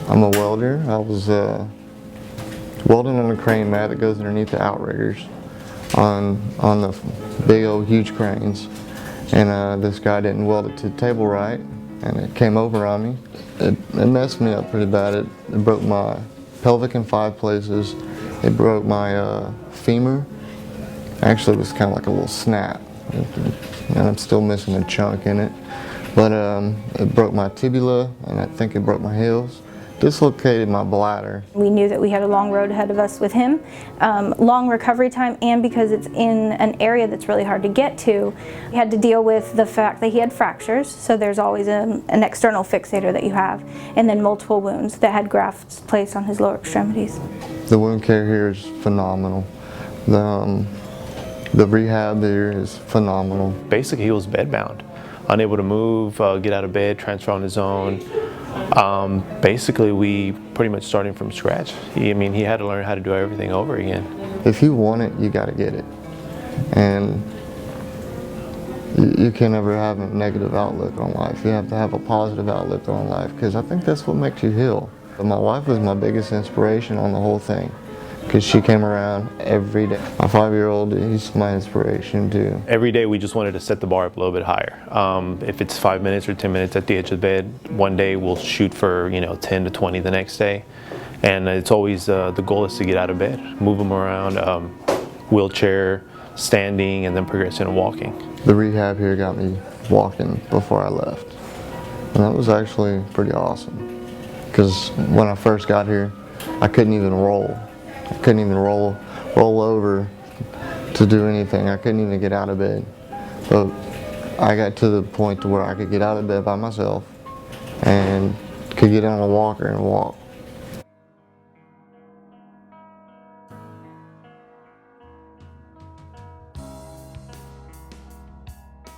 I'm a welder. I was welding on a crane mat that goes underneath the outriggers on the big old huge cranes. And this guy didn't weld it to the table right, and it came over on me. It messed me up pretty bad. It broke my pelvic in 5 places. It broke my femur. Actually, it was kind of like a little snap, and I'm still missing a chunk in it. But it broke my tibia, and I think it broke my heels. Dislocated my bladder. We knew that we had a long road ahead of us with him, long recovery time, and because it's in an area that's really hard to get to, we had to deal with the fact that he had fractures, so there's always an external fixator that you have, and then multiple wounds that had grafts placed on his lower extremities. The wound care here is phenomenal. The rehab there is phenomenal. Basically, he was bedbound, unable to move, get out of bed, transfer on his own. Basically, we pretty much starting from scratch. He had to learn how to do everything over again. If you want it, you got to get it. And you can never have a negative outlook on life. You have to have a positive outlook on life, because I think that's what makes you heal. My wife was my biggest inspiration on the whole thing, because she came around every day. My 5-year-old, he's my inspiration too. Every day we just wanted to set the bar up a little bit higher. If it's 5 minutes or 10 minutes at the edge of the bed, one day we'll shoot for 10 to 20 the next day. And it's always, the goal is to get out of bed, move them around, wheelchair, standing, and then progressing and walking. The rehab here got me walking before I left. And that was actually pretty awesome. Because when I first got here, I couldn't even roll. I couldn't even roll over to do anything. I couldn't even get out of bed. But I got to the point to where I could get out of bed by myself and could get on a walker and walk.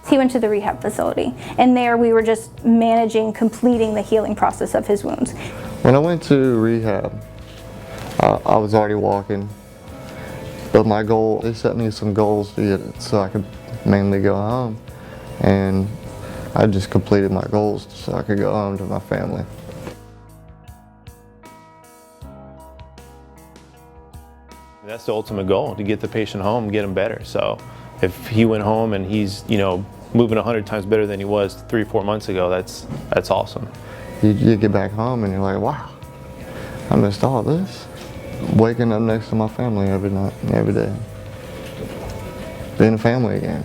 He went to the rehab facility, and there we were just managing, completing the healing process of his wounds. When I went to rehab, I was already walking, but my goal, they set me some goals to get it so I could mainly go home, and I just completed my goals so I could go home to my family. That's the ultimate goal, to get the patient home, get him better. So if he went home and he's moving 100 times better than he was 3-4 months ago, that's awesome. You get back home and you're like, wow, I missed all this. Waking up next to my family every night, every day. Being a family again.